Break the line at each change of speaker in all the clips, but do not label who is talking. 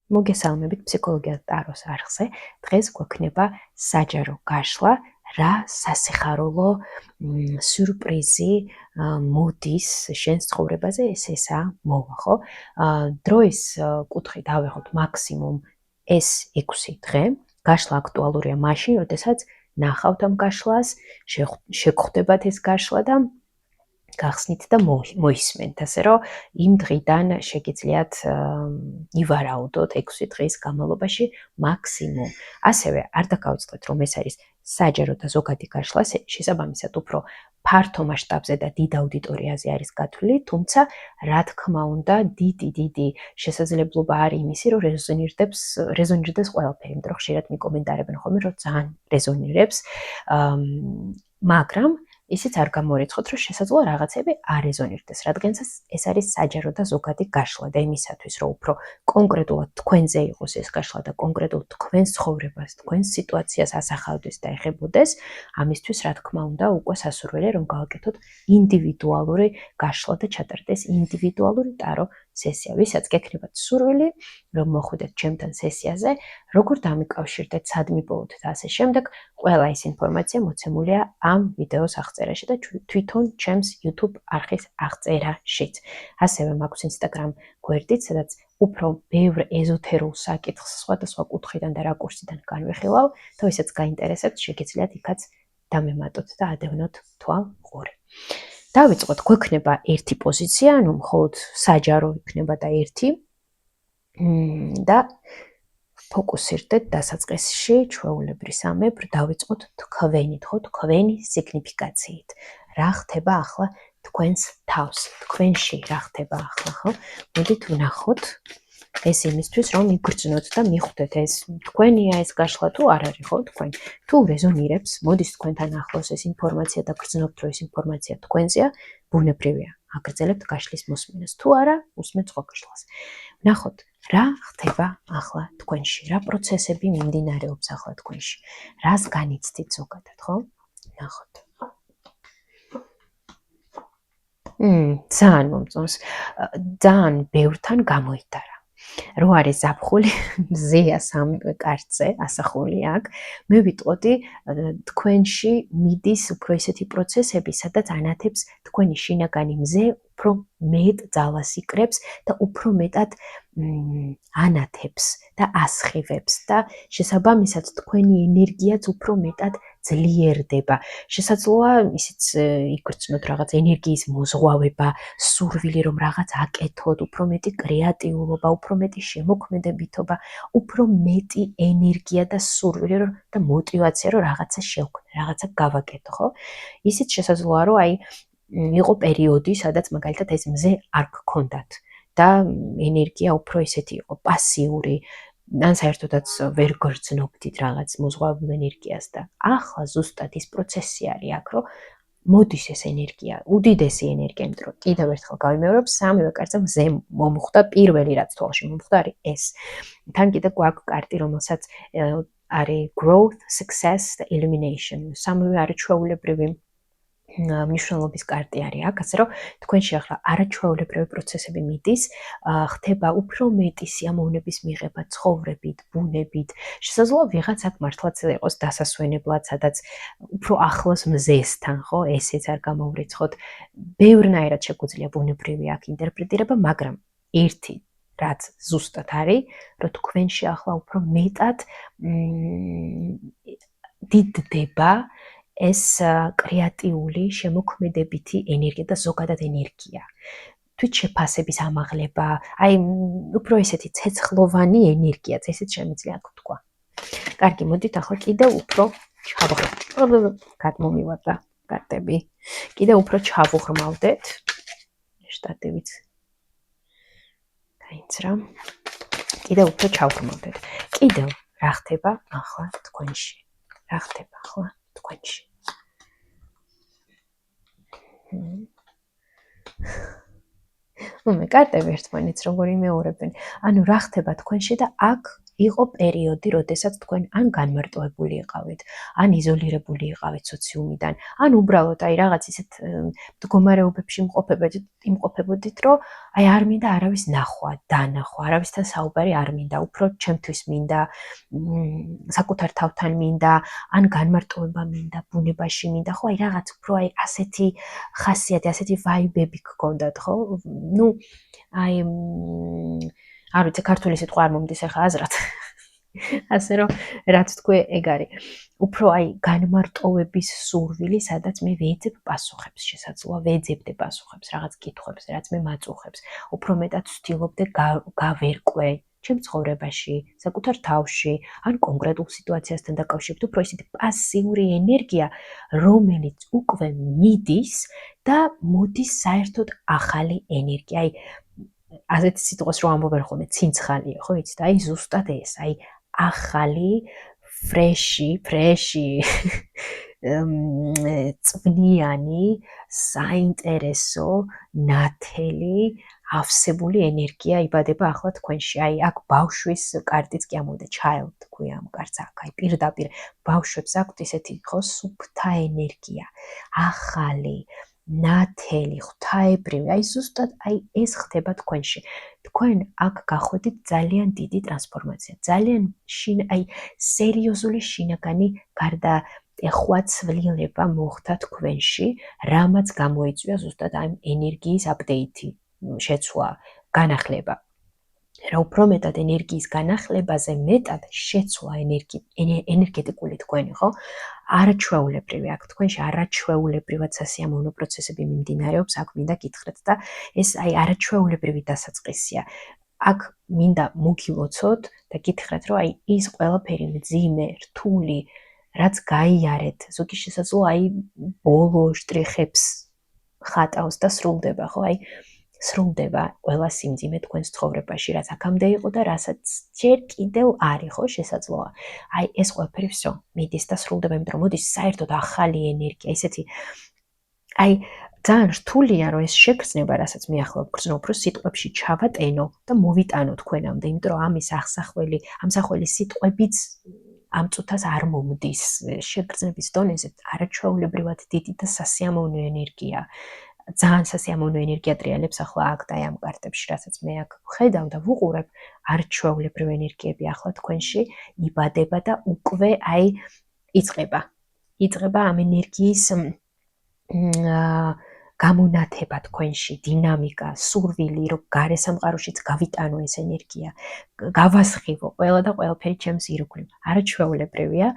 მოგესალმებით ფსიქოლოგია ტაროს არხზე. დღეს გვექნება საჯარო გაშლა, რა სასიხარულო სიურპრიზი მოდის შენს ცხოვრებაზე, ესაა მოვა, ხო? დროის კუთხით ავიღოთ მაქსიმუმ ეს 6 დღე. გაშლა აქტუალურია მაშინ, როდესაც ნახავთ ამ გაშლას, შეგხვდებათ ეს გაშლა და გახსნით და მოისმენთ, ასე რომ იმ დღიდან შეგიძლიათ ივარაუდოთ 6 დღის განმავლობაში მაქსიმუმ. ასევე არ დაგავიწყდეთ, რომ ეს არის საჯარო და ზოგადი გაშლა, შესაბამისად უფრო ფართო მასშტაბზე და დიდ აუდიტორიაზე არის გათვლილი, თუმცა რა თქმა უნდა, დიდი შესაძლებლობა არის იმისი, რომ რეზონირდეს ყველაფერი, იმიტომ რომ ხშირად მიკომენტარებენ ხოლმე, რომ ძალიან რეზონირებს, მაგრამ ისიც არ გამორიცხოთ, რომ შესაძლოა რაღაცები არ რეზონირდეს, რადგანაც ეს არის საჯარო და ზოგადი გაშლა და იმისათვის, რომ უფრო კონკრეტულად თქვენზე იყოს ეს გაშლა და კონკრეტულ თქვენს ცხოვრებას, თქვენს სიტუაციას ასახავდეს და ეხებოდეს, ამისთვის რა თქმა უნდა, უკვე სასურველია, რომ გავაკეთოთ ინდივიდუალური გაშლა და ჩატარდეს ინდივიდუალური ტარო სესია. ვისაც გექნებათ სურვილი, რომ მოხვიდეთ ჩემთან სესიაზე, როგორ დამიკავშირდეთ, სად მიპოვოთ და ასე შემდეგ, ყველა ეს ინფორმაცია მოცემულია ამ ვიდეოს აღწერაში და თვითონ ჩემს YouTube არხის აღწერაშიც. ასევე მაქვს Instagram გვერდით, სადაც უფრო ბევრ ეზოთერულ საკითხს სხვადასხვა კუთხიდან და რაკურსიდან განვიხილავ, და ვისაც გაინტერესებთ, შეგიძლიათ იქაც დამემატოთ და ადევნოთ თვალყური. დავიწყოთ, გვექნება ერთი პოზიცია, ანუ მხოლოდ საჯარო იქნება და ერთი და ფოკუსირდეთ დასაწყისში ჩვეულებრისამებრ დავიწყოთ თქვენით, ხო, თქვენი სიგნიფიკაციით. რა ხდება ახლა თქვენს თავს, თქვენში რა ხდება ახლა, ხო? მოდით ვნახოთ ეს იმისთვის, რომ იგრძნოთ და მიხვდეთ ეს თქვენია ეს გაშლა თუ არ არის, ხო, თქვენ. თუ რეზონირებს, მოდის თქვენთან ახლოს ეს ინფორმაცია და გრძნობთ, რომ ეს ინფორმაცია თქვენზეა, ბუნებრივია, აგრძელებთ გაშლის მოსმენას. თუ არა, უსმენთ სხვა გაშლას. ვნახოთ რა ხდება ახლა თქვენში, რა პროცესები მიმდინარეობს ახლა თქვენში, რას განიცდით ზოგადად, ხო? ვნახოთ. ძალიან მომწონს, ძალიან ბევრთან გამოიტარა. რო არის ზაფხული, მზეა სამივე კარტზე, ასახული აქ, მე ვიტყოდი თქვენში მიდის უფრო ისეთი პროცესები, სადაც ანათებს თქვენი შინაგანი მზე უფრო მეტ ძალას იკრებს და უფრო მეტად ანათებს და ასხივებს და შესაბამისად თქვენი ენერგიაც უფრო მეტად ძლიერდება. შესაძლოა ისიც იგრძნოთ რაღაც ენერგიის მოზღვავება, სურვილი რომ რაღაც აკეთოთ, უფრო მეტი კრეატიულობა, უფრო მეტი შემოქმედებითობა, უფრო მეტი ენერგია და სურვილი და мотиваცია რომ რაღაცა შევქმნე, რაღაცა გავაკეთო, ხო? ისიც შესაძლოა რომ იყო პერიოდი, სადაც მაგალითად ეს მზე არ გქონდათ და ენერგია უფრო ისეთი იყო პასიური, ან საერთოდაც ვერ გრძნობდით რაღაც მოზღვავებულ ენერგიას და ახლა ზუსტად ის პროცესი არის აქ, რომ მოდის ეს ენერგია, უდიდესი ენერგია, იმიტომ რომ კიდევ ერთხელ გავიმეორებ, სამივე კარტზე მზე მომხვდა, პირველი რაც თვალში მომხვდა არის ეს. თან კიდე გვაქვს კარტი, რომელსაც არის growth, success და illumination. სამივე არის ჩვეულებრივი მნიშვნელობის კარტი არის აქ, ასე რომ თქვენში ახლა არაჩვეულებრივი პროცესები მიდის, ხდება უფრო მეტი სიამოვნების მიღება ცხოვრებით, ბუნებით. შესაძლოა ვიღაც აქ მართლაც იყოს დასასვენებლად, სადაც უფრო ახლოს მზესთან, ხო, ესეც არ გამოვრიცხოთ. ბევრნაირად შეგვიძლია ბუნებრივი აქ ინტერპრეტირება, მაგრამ ერთი რაც ზუსტად არის, რომ თქვენში ახლა უფრო მეტად დიდდება ეს კრეატიული, შემოქმედებითი ენერგია და ზოგადად ენერგია. თვითშეფასების ამაღლება, უფრო ესეთი ცეცხლოვანი ენერგიაც, ესეც შემიძლია აქ ვთქვა. კარგი, მოდით ახლა კიდევ უფრო გადმომივარდა კარტები. კიდევ უფრო ჩავუღრმავდეთ. შტატივიც გაინცრა. კიდევ უფრო ჩავუღრმავდეთ. კიდევ რა ხდება ახლა თქვენში? რა ხდება ახლა თქვენში? მე კარტები ერთმანეთს როგორ იმეორებენ. ანუ რა ხდება თქვენში და აქ იყო პერიოდი, როდესაც თქვენ ან განმარტოებული იყავით, ან იზოლირებული იყავით სოციუმიდან, ან უბრალოდ აი რაღაც ისეთ მდგომარეობებში იმყოფებოდით, რომ აი არ მინდა არავის ნახვა, დანახვა, არავისთან საუბარი არ მინდა, უფრო ჩემთვის მინდა, საკუთარ თავთან მინდა, ან განმარტოება მინდა, ბუნებაში მინდა, ხო, აი რაღაც უფრო აი ასეთი ხასიათი, ასეთი ვაიბები გქონდათ, ხო? ნუ აი არ ვიცი, ქართული სიტყვა არ მომდის ახლა აზრად. ასე რომ რაც თქვი ეგ არის. უფრო აი განმარტოვების სურვილი, სადაც მე ვეძებ პასუხებს, შესაძლოა ვეძებდე პასუხებს რაღაც კითხვებს, რაც მე მაწუხებს. უფრო მეტად ვცდილობდე გავერკვე ჩემ ცხოვრებაში, საკუთარ თავში, ან კონკრეტულ სიტუაციასთან დაკავშირებით, უფრო ისეთი პასიური ენერგია, რომელიც უკვე მიდის და მოდის საერთოდ ახალი ენერგია. აი ასეთი სიტყვას რომ ამბობენ ხოლმე ცინცხალია, ხო იცით? აი ზუსტად ეს, აი ახალი, ფრეში, წვნიანი, საინტერესო, ნათელი, ავსებული ენერგია იბადება ახლა თქვენში. აი აქ ბავშვის კარტიც კი ამოვიდა, child თქვია ამ კარტს აქ, აი პირდაპირ ბავშვებს აქვთ ისეთი ხო სუფთა ენერგია, ახალი, ნათელი, ღვთაებრივი, აი ზუსტად აი ეს ხდება თქვენში. თქვენ აქ გახვედით ძალიან დიდი ტრანსფორმაცია, ძალიან აი სერიოზული შინაგანი გარდახვაცვლილება მოხდა თქვენში, რამაც გამოიწვია ზუსტად ამ ენერგიის აპდეითი, შეცვლა, განახლება. რა უფრო მეტად ენერგიის განახლებაზე მეტად შეცვლა ენერგეტიკული თქვენი, ხო? არაჩვეულებრივი აქ თქვენში არაჩვეულებრივად სასიამოვნო პროცესები მიმდინარეობს, აქ მინდა გითხრათ და ეს აი არაჩვეულებრივი დასაწყისია. აქ მინდა მოგილოცოთ და გითხრათ, რომ აი ის ყველაფერი მძიმე, რთული, რაც გაიარეთ, ზოგი შესაძლოა აი ბოლო შტრიხებს ხატავს და სრულდება, ხო? აი სრულდება ყველა სიმძიმე თქვენს ცხოვრებაში, რაც აქამდე იყო და რასაც ჯერ კიდევ არის, ხო, შესაძლოა. აი ეს ყველაფერი всё მიდის და სრულდება, იმიტომ რომ მოდის საერთოდ ახალი ენერგია, ისეთი აი ძალიან რთულია, რომ ეს შეგრძნება, რასაც მე ახლა ვგრძნო, უფრო სიტყვებში ჩავატენო და მოვიტანო თქვენამდე, იმიტომ რომ ამის ამსახველი სიტყვებიც ამ წუთას არ მომდის. შეგრძნების დონეზე არაჩვეულებრივად დიდი და სასიამოვნო ენერგია. ძალიან სასიამოვნო ენერგია ტრიალებს ახლა აქ და ამ კარტებში, რასაც მე აქ ვხედავ და ვუყურებ, არაჩვეულებრივი ენერგიები ახლა თქვენში იბადება და უკვე აი იწყება ამ ენერგიის გამონათება თქვენში, დინამიკა, სურვილი, რომ გარე სამყაროშიც გავიტანო ეს ენერგია, გავასხივო ყველა და ყველაფერი ჩემს ირგვლივ. არაჩვეულებრივია.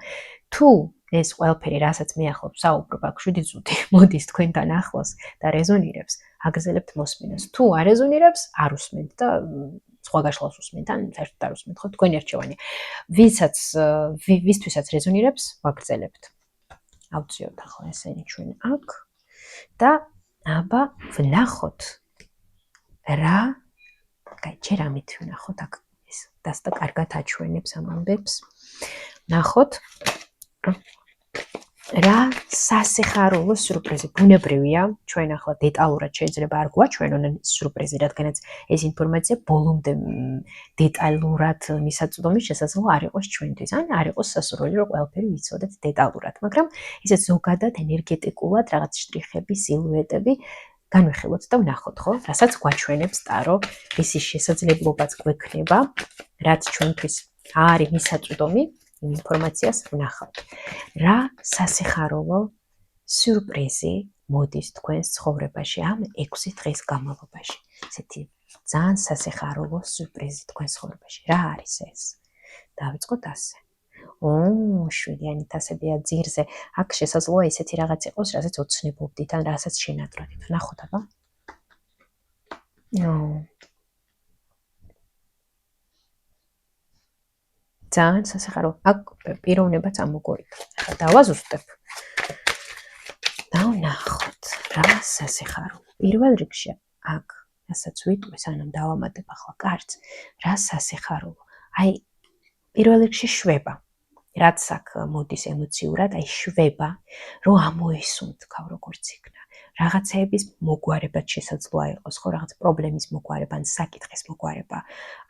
თუ ეს ყველაფერი, რასაც მე ახლა ვსაუბრობ, აქ 7 წუთი მოდის თქვენთან ახლოს და რეზონირებს, აგრძელებთ მოსმენას. თუ არ რეზონირებს, არ უსმენთ და სხვა გაშლავს უსმენთ, ან საერთოდ არ უსმენთ, ხო, თქვენი არჩევანია. ვისთვისაც რეზონირებს, ვაგრძელებთ. ავწიოთ ახლა ესენი ჩვენ აქ და აბა ვნახოთ რა, კაი, ჯერ ამით ვნახოთ აქ ეს დასტა კარგად აჩვენებს ამ ამბებს. ვნახოთ რა სასიხარულო სიურპრიზი, ბუნებრივია, ჩვენ ახლა დეტალურად შეიძლება არ გვაჩვენონ სიურპრიზი, რადგანაც ეს ინფორმაცია ბოლომდე დეტალურად მისაწვდომი შესაძლოა არ იყოს ჩვენთვის, ან არ იყოს სასურველი, რომ ყველაფერი ვიცოდეთ დეტალურად, მაგრამ ისეთ ზოგადად ენერგეტიკულად რაღაც შტრიხები, სილუეტები განვიხილოთ და ვნახოთ, ხო? რასაც გვაჩვენებს ტარო, ისი შესაძლებლობაც გვექნება, რაც ჩვენთვის არის მისაწვდომი, იმ ინფორმაციას ვნახავთ. რა სასიხარულო სიურპრიზი მოდის თქვენს ცხოვრებაში ამ 6 დღის განმავლობაში. ესეთი ძალიან სასიხარულო სიურპრიზი თქვენს ცხოვრებაში. რა არის ეს? დავიწყოთ ასე. შვიდიანი თასებია ძირზე. აქ შესაძლოა ისეთი რაღაც იყოს, რასაც ოცნებობდით, ან რასაც შენატროდით. ვნახოთ აბა. ძალიან სასიხარულო. აქ პიროვნებაც ამოგვიწევს. ახლა დავაზუსტებ. ვნახოთ რა სასიხარულო. პირველ რიგში აქ, რასაც ვიტყვი, სანამ დავამატებ ახლა კარტს, რა სასიხარულო. აი პირველ რიგში შვება. რაც აქ მოდის ემოციურად, აი შვება, რომ ამოისუნთქავ როგორც იქნა. რაღაცეების მოგვარებაც შესაძლოა იყოს, ხო, რაღაც პრობლემის მოგვარება, ან საკითხის მოგვარება.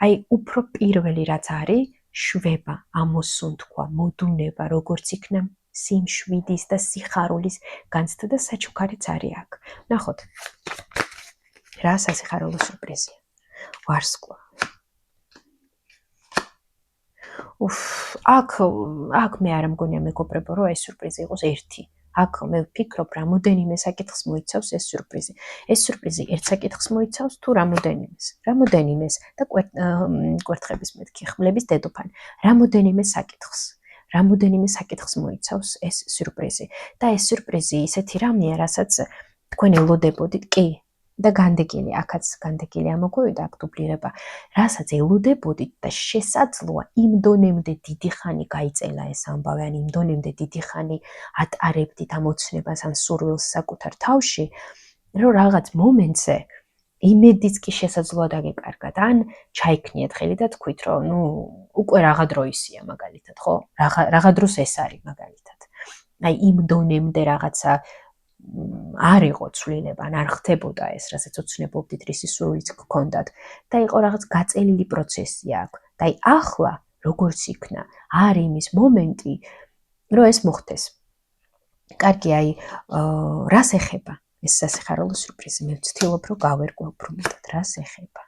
აი უფრო პირველი რაც არის, შვება, ამოსუნთქვა, მოდუნება, როგორც იქნა სიმშვიდის და სიხარულის განცდა და საჩუქარიც არის აქ. ნახოთ, რა სასიხარულო სურპრიზია. ვარსკვლავი. აქ მე არ მგონია მეგობრებო, რომ ეს სურპრიზი იყოს ერთი. აქ მე ვფიქრობ, რამოდენიმე საკითხს მოიცავს ეს სურპრიზი. ეს სურპრიზი ერთ საკითხს მოიცავს თუ რამოდენიმეს და კვერთხების მეთქი, ხმლების დედოფალი. რამოდენიმე საკითხს მოიცავს ეს სურპრიზი. და ეს სურპრიზი ისეთი რამეა, რასაც თქვენ ელოდებოდით, კი. და განდეგილი, აქაც განდეგილი ამოგვივიდა, აქ დუბლირება, რასაც ელოდებოდით და შესაძლოა იმ დონემდე დიდი ხანი გაიწელა ეს ამბავი, ან იმ დონემდე დიდი ხანი ატარებდით ამ ოცნებას ან სურვილს საკუთარ თავში, რომ რაღაც მომენტზე იმედიც კი შესაძლოა დაგეკარგათ, ან ჩაიქნიათ ხელი და თქვით, რომ უკვე რაღა დრო ისია მაგალითად, ხო? რაღა დროს ეს არის მაგალითად. აი იმ დონემდე რაღაცა არ იყო ცვლილება, არ ხდებოდა ეს, რასაც ოცნებობდით, რისი სურვილიც გქონდათ და იყო რაღაც გაწელილი პროცესი აქ. და აი ახლა როგორც იქნა, არის იმის მომენტი, რომ ეს მოხდეს. კარგი, აი რას ეხება ეს სასიხარულო სურპრიზი? მე ვცდილობ, რომ გავერკვევ უფრო მეტად, რას ეხება.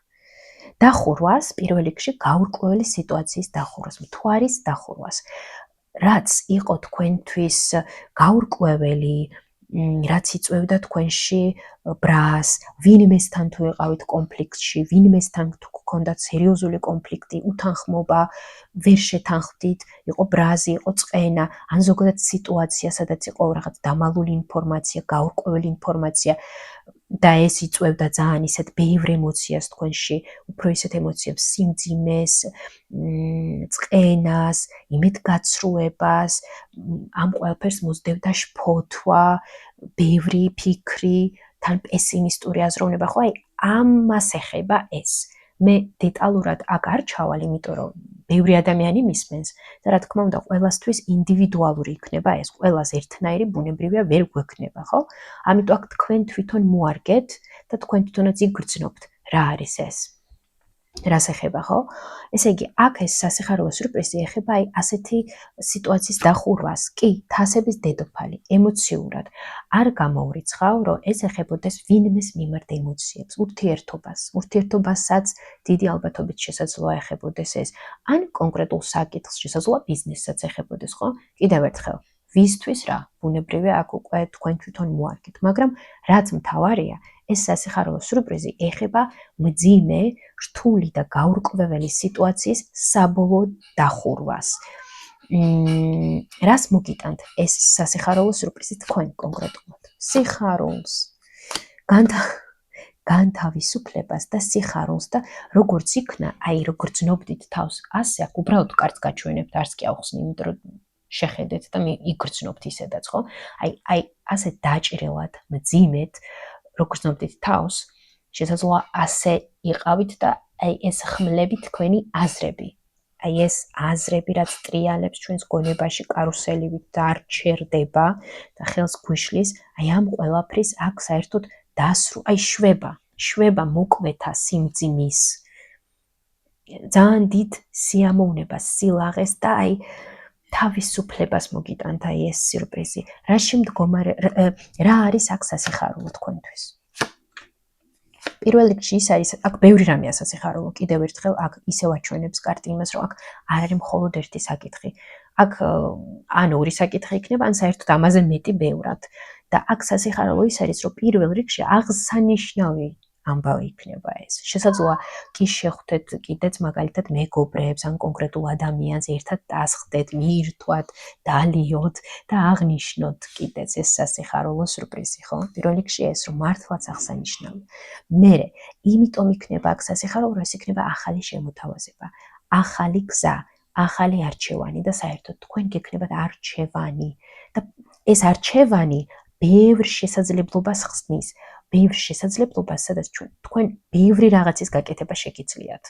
დახურვას, პირველ რიგში გაურკვეველი სიტუაციის დახურვას, მთვარის დახურვას. რაც იყო თქვენთვის გაურკვეველი, რაც იწვევდა თქვენში ბრას, ვინმესთან თუ იყავით კონფლიქტში, ვინმესთან თუ გქონდათ სერიოზული კონფლიქტი, უთანხმობა, ვერ შეთანხმდით, იყო ბრაზი, იყო წყენა, ან ზოგადად სიტუაცია, სადაც იყო რაღაც დამალული ინფორმაცია, გაურკვეველი ინფორმაცია და ეს იწვევდა ძალიან ისეთ ბევრ ემოციას თქვენში, უფრო ისეთ ემოციებს, სიმძიმეს, წყენას, იმედგაცრუებას, ამ ყველაფერს მოსდევდა შფოთვა, ბევრი ფიქრი, თან პესიმისტური აზროვნება, ხო, აი ამას ეხება ეს. მე დეტალურად აქ არ ჩავალ, იმიტომ რომ ბევრი ადამიანი მისმენს და რა თქმა უნდა, ყველასთვის ინდივიდუალური იქნება ეს, ყველას ერთნაირი ბუნებრივია ვერ გვექნება, ხო? ამიტომ აქ თქვენ თვითონ მოარგეთ და თქვენ თვითონაც იგრძნობთ, რა არის ეს. რას ეხება, ხო? ესე იგი, აქ ეს სასიხარულო სურპრიზი ეხება აი ასეთი სიტუაციის დახურვას. კი, თასების დედოფალი, ემოციურად. არ გამოურიცხავ, რომ ეს ეხებოდეს ვინმეს მიმართ ემოციებს, ურთიერთობასაც დიდი ალბათობით შესაძლოა ეხებოდეს ეს, ან კონკრეტულ საკითხს, შესაძლოა ბიზნესსაც ეხებოდეს, ხო? კიდევ ერთხელ, ვისთვის რა? ბუნებრივია, აქ უკვე თქვენ თვითონ მოარგეთ, მაგრამ რაც მთავარია, ეს სასიხარულო სურპრიზი ეხება მძიმე, რთული და გაურკვეველი სიტუაციის საბოლოო დახურვას. რას მოგიტანთ ეს სასიხარულო სურპრიზი თქვენ კონკრეტულად? სიხარულს, განთავისუფლებას და სიხარულს და როგორც იქნა, აი როგორც ნობდით თავს, ასე აქ უბრალოდ კარც გაჩვენებთ, არც კი ავხსნი, იმიტომ რომ შეხედეთ და იგრძნობთ ისედაც, ხო? აი ასე დაჭრილად, მძიმედ, როგორც ნობდით თავს, შესაძლოა ასე იყავით და აი ეს ხმლები თქვენი აზრები. აი ეს აზრები, რაც ტრიალებს ჩვენს გონებაში კარუსელივით და არ ჩერდება და ხელს გვიშლის, აი ამ ყველაფრის აქ საერთოდ აი შვება მოკვეთა სიმძიმის, ძალიან დიდ სიამოვნებას, სილაღეს და აი თავისუფლებას მოგიტანთ აი ეს სიურპრიზი. რა არის აქ სასიხარულო თქვენთვის? პირველ რიგში ის არის, აქ ბევრი რამეა სასიხარულო, კიდევ ერთხელ აქ ისევ აჩვენებს კარტი იმას, რომ აქ არ არის მხოლოდ ერთი საკითხი. აქ ან ორი საკითხი იქნება, ან საერთოდ ამაზე მეტი ბევრად. და აქ სასიხარულო ის არის, რომ პირველ რიგში აღსანიშნავი ამბავი იქნება ეს. შესაძლოა კი შეხვდეთ კიდეც მაგალითად მეგობრებს ან კონკრეტულ ადამიანს ერთად დასხდეთ, მიირთვათ, დალიოთ და აღნიშნოთ კიდეც ეს სასიხარულო სურპრიზი, ხო? პირველ რიგში ეს, რომ მართლაც აღსანიშნავი. მერე, იმიტომ იქნება აქ სასიხარულო, ეს იქნება ახალი შემოთავაზება, ახალი გზა, ახალი არჩევანი და საერთოდ თქვენ გექნებათ არჩევანი და ეს არჩევანი ბევრ შესაძლებლობას ხსნის, ბევრ შესაძლებლობას, სადაც თქვენ ბევრი რაღაცის გაკეთება შეგიძლიათ.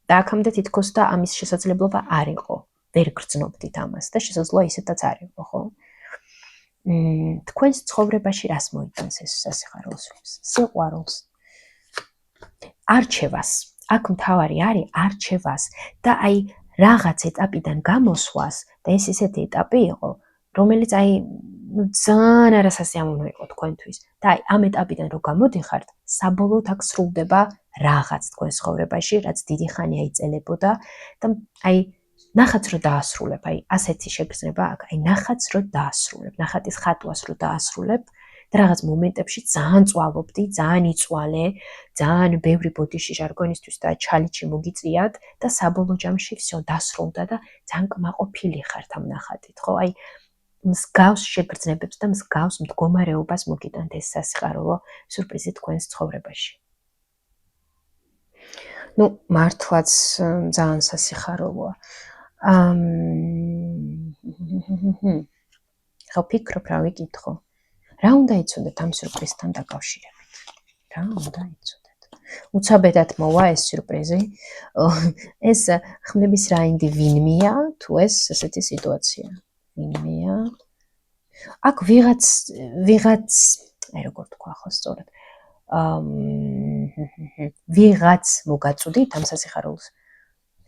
და აქამდე თითქოს და ამის შესაძლებლობა არ იყო, ვერ გრძნობდით ამას და შესაძლოა ისედაც არ იყო, ხო? თქვენს ცხოვრებაში რას მოიტანს ეს სასიხარულო სურპრიზი? სიყვარულს, არჩევას. აქ მთავარი არის არჩევას და აი რაღაც ეტაპიდან გამოსვას და ეს ისეთი ეტაპი იყო, რომელიც აი ძალიან არასასიამოვნო იყო თქვენთვის და აი ამ ეტაპიდან რო გამოდიხართ, საბოლოოდ აქ სრულდება რაღაც თქვენ ცხოვრებაში, რაც დიდი ხანია იწელებოდა და აი ნახაც რო დაასრულებ, აი ასეთი შეგრძნება აქ, აი ნახაც რო დაასრულებ, ნახატის ხატვას რო დაასრულებ და რაღაც მომენტებში ძალიან წვალობდი, ძალიან იწვალე, ძალიან ბევრი ბოდიში ჟარგონისთვის და ჩალიჩი მოგიწიათ და საბოლოო ჯამში всё დასრულდა და ძალიან კმაყოფილი ხართ ამ ნახატით, ხო? აი მსგავს შეგრძნებებს და მსგავს მდგომარეობას მოგიტანთ ეს სასიხარულო სიურპრიზი თქვენს ცხოვრებაში. ნუ მართლაც ძალიან სასიხარულოა. ხო ფიქრობ რა ვიკითხო. რა უნდა იცოდეთ ამ სიურპრიზთან დაკავშირებით? რა უნდა იცოდეთ? უცაბედად მოვა ეს სიურპრიზი. ეს ხმლების რაინდი ვინმეა თუ ეს ესეთი სიტუაცია? ვინმეა? აქ ვიღაც აი როგორ თქვა ხო სწორად. ვიღაც მოგაწოდით ამ სასიხარულოს.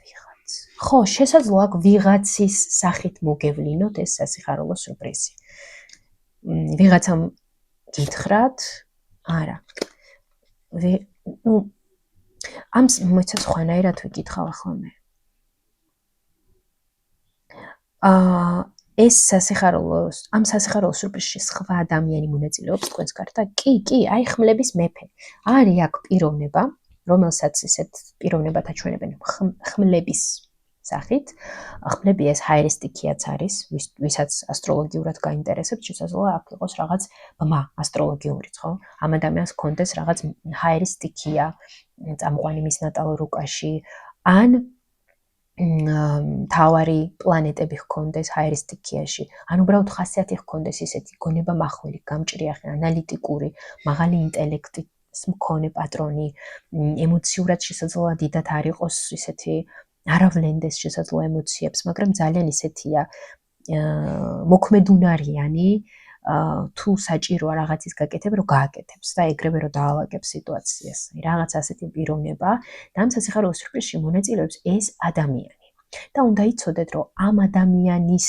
ვიღაც. ხო, შესაძლოა აქ ვიღაცის სახით მოგევლინოთ ეს სასიხარულო სიურპრიზი. ვიღაცამ გითხრათ, არა. ნუ ამ მოიცა სხვანაირად ვიკითხავ ახლა მე. ეს ამ სასიხარულო სიურპრიზში სხვა ადამიანი მონაწილეობს თქვენს გარდა? კი, აი ხმლების მეფე. არის აქ პიროვნება, რომელსაც ისეთ პიროვნებათა ჩვენებენ ხმლების სახით. ხმლები ეს ჰაერისტიქიაც არის, ვისაც ასტროლოგიურად გაინტერესებს, შესაძლოა აქ იყოს რაღაც ბმა ასტროლოგიურიც, ხო? ამ ადამიანს ჰქონდეს რაღაც ჰაერისტიქია წამყვანი მის ნატალურ რუკაში, ან თავარი პლანეტები ჰქონდეს ჰაერისტიქიაში, ან უბრალოდ ხასიათი ჰქონდეს ისეთი გონება მახვილი, გამჭრიახი, ანალიტიკური, მაღალი ინტელექტის მქონე პატრონი, ემოციურად შესაძლოა დიდად არ იყოს ისეთი აავლენდეს შესაძლოა ემოციებს, მაგრამ ძალიან ისეთია მოქმედუნარიანი, თუ საჭიროა რაღაცის გაკეთება, რომ გააკეთებს და ეგრევე რომ დაალაგებს სიტუაციას. რაღაც ასეთი პიროვნება და ამ სასიხარულო სიურპრიზში მონაწილეობს ეს ადამიანი. და უნდა იცოდეთ, რომ ამ ადამიანის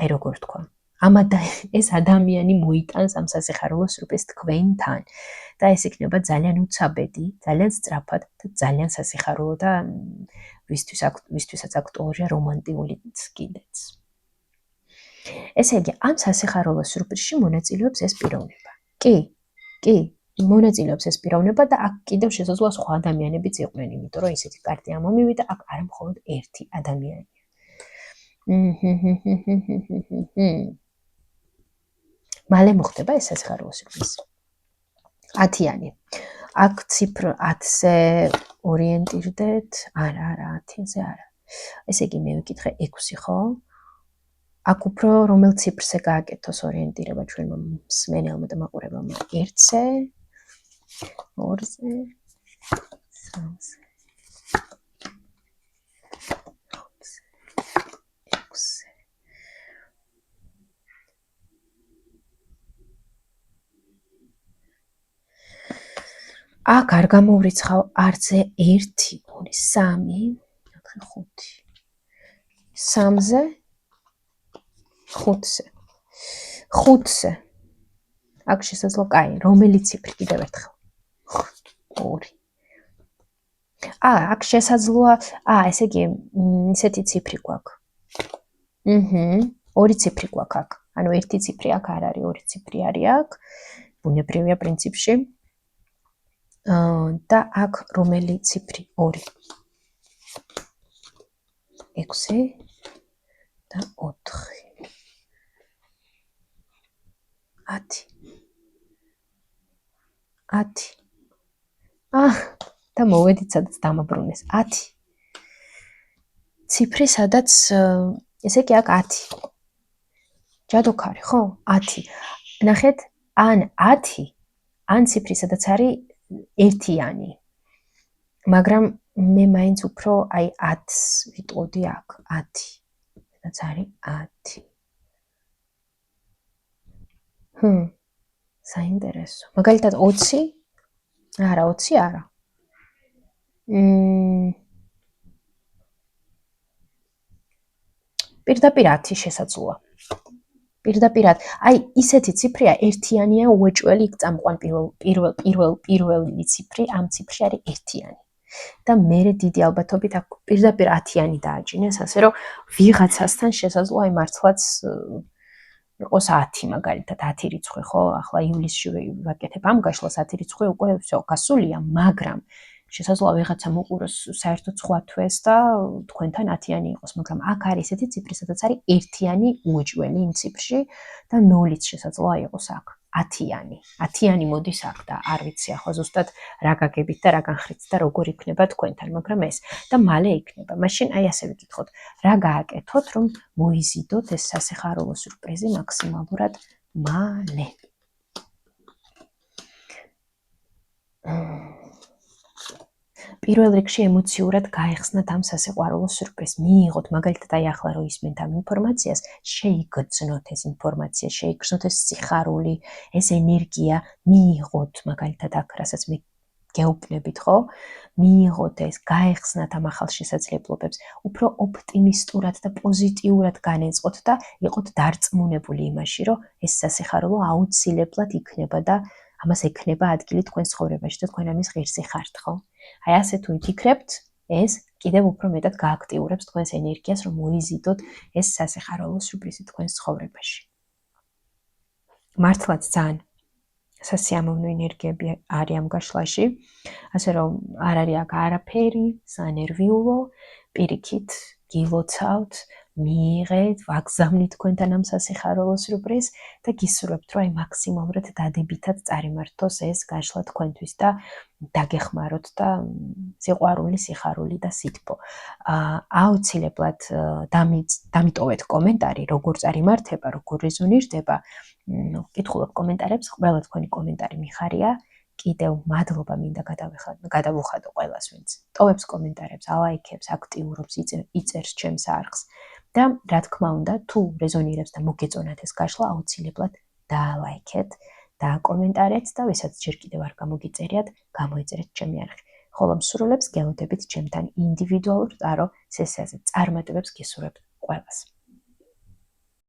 აი როგორ თქვა, ეს ადამიანი მოიტანს ამ სასიხარულო სიურპრიზს თქვენთან და ეს იქნება ძალიან უცაბედი, ძალიან სწრაფად და ძალიან სასიხარულო და ვისთვისაც აქტუალურია რომანტიკულიც კიდეც. ესე იგი, ამ სასიხარულო სიურპრიზში მონაწილეობს ეს პიროვნება. კი, მონაწილეობს ეს პიროვნება და აქ კიდევ შესაძლოა სხვა ადამიანებიც იყვნენ, იმიტომ რომ ისეთი კარტი ამომივიდა, აქ არა მხოლოდ ერთი ადამიანია. მალე მოხდება ეს სასიხარულო სიურპრიზი. 10-იანი. აქ ციფრ 10-ზე ორიენტირდეთ. არა, 10-ზე არა. ესე იგი, მე ვიკითხე 6, ხო? აქ უფრო რომელ ციფრზე გააკეთოს ორიენტირება ჩვენმა მსმენელმა და მაყურებელმა? 1-ზე, 2-ზე, 3-ზე, 4-ზე, 6-ზე. აქ არ გამოვრიცხავ არცე 1, 2, 3, 4, 5. 3-ზე, 5-ზე. 5-ზე. აქ შესაძლოა, კაი, რომელი ციფრი კიდევ ერთხელ? 2. აქ შესაძლოა, ესე იგი, ისეთი ციფრი გვაქვს. 2 ციფრი გვაქვს აქ. ანუ 1 ციფრი აქ არ არის, 2 ციფრი არის აქ. ბუნებრივია პრინციპში. და აქ რომელი ციფრი? 2. 6 და 4. 10. 10. და მოვედით სადაც დამაბრუნეს. 10. ციფრი სადაც, ესე იგი აქ 10. ჯადოქარი, ხო? 10. ნახეთ, ან 10, ან ციფრი სადაც არის ერთიანი. მაგრამ მე მაინც უფრო აი 10-ს ვიტყოდი აქ, 10. სადაც არის 10. საინტერესო. მაგალითად 20? არა, 20 არა. პირდაპირ 10 შესაძლოა. პირდაპირ აი ისეთი ციფრია ერთიანია უეჭველი წამყვან პირველი ციფრი ამ ციფრში არის ერთიანი. და მერე დიდი ალბათობით აქ პირდაპირ 10-იანი დააჭინეს, ასე რომ ვიღაცასთან შესაძლოა აი მართლაც იყოს 10 მაგალითად 10 რიცხვი, ხო? ახლა ივლისში ვაკეთებ ამ გაშლას 10 რიცხვი უკვე всё გასულია, მაგრამ შესაძლოა ვიღაცამ უყუროს საერთოდ სხვა თვეს და თქვენთან 10-იანი იყოს, მაგრამ აქ არის ესეთი ციფრი, სადაც არის ერთიანი უეჭველი იმ ციფრში და 0-იც შესაძლოა იყოს აქ. 10-იანი. 10-იანი მოდის აქ და არ ვიცი ახლა ზუსტად რა გაგებით და რა განხრით და როგორ იქნება თქვენთან, მაგრამ ეს და მალე იქნება. მაშინ აი ასე ვიკითხოთ, რა გააკეთოთ, რომ მოიზიდოთ ეს სასიხარულო სიურპრიზი მაქსიმალურად მალე. პირველ რიგში ემოციურად გაეხსნათ ამ სასიყვარულო სიურპრიზს. მიიღოთ, მაგალითად აი ახლა რო ისმენთ ამ ინფორმაციას, შეიგრძნოთ ეს ინფორმაცია, შეიგრძნოთ ეს სიხარული, ეს ენერგია, მიიღოთ, მაგალითად აქ რასაც მე გეუბნებით, ხო? მიიღოთ ეს, გაეხსნათ ამ ახალ შესაძლებლობებს, უფრო ოპტიმისტურად და პოზიტიურად განეწყოთ და იყოთ დარწმუნებული იმაში, რომ ეს სასიხარულო აუცილებლად იქნება და ამას ექნება ადგილი თქვენ ცხოვრებაში და თქვენ ამის ღირსი ხართ, ხო? აი ასე თუ იფიქრებთ, ეს კიდევ უფრო მეტად გააქტიურებს თქვენს ენერგიას, რომ მოიზიდოთ ეს სასიხარულო სიურპრიზი თქვენს ცხოვრებაში. მართლაც ძალიან სასიამოვნო ენერგიები არის ამ გაშლაში, ასე რომ არ არის აქ არაფერი სანერვიულო, პირიქით გილოცავთ, მიიღეთ, ვაგზავნით თქვენთან ამ სასიხარულო სიურპრიზს და გისურვებთ, რომ აი მაქსიმალურად დადებითად წარიმართოს ეს გაშლა თქვენთვის და დაგეხმაროთ და სიყვარული, სიხარული და სითბო. აუცილებლად დამიტოვეთ კომენტარი, როგორ წარიმართება, როგორ რეზონირდება. ვკითხულობ კომენტარებს, ყველა თქვენი კომენტარი მიხარია. კიდევ მადლობა მინდა გადავუხადო ყველას, ვინც ტოვებს კომენტარებს, ალაიქებს, აქტიურობს, იწერს ჩემს არხს. და რა თქმა უნდა, თუ რეზონირებს და მოგეწონათ ეს გაშლა, აუცილებლად დაალაიქეთ, დააკომენტარეთ და ვისაც ჯერ კიდევ არ გამოგიწერიათ, გამოიწერეთ ჩემი არხი. ხოლო მსურველებს გელოდებით ჩემთან ინდივიდუალურ ტარო სესიაზე. წარმატებებს გისურვებთ ყველას.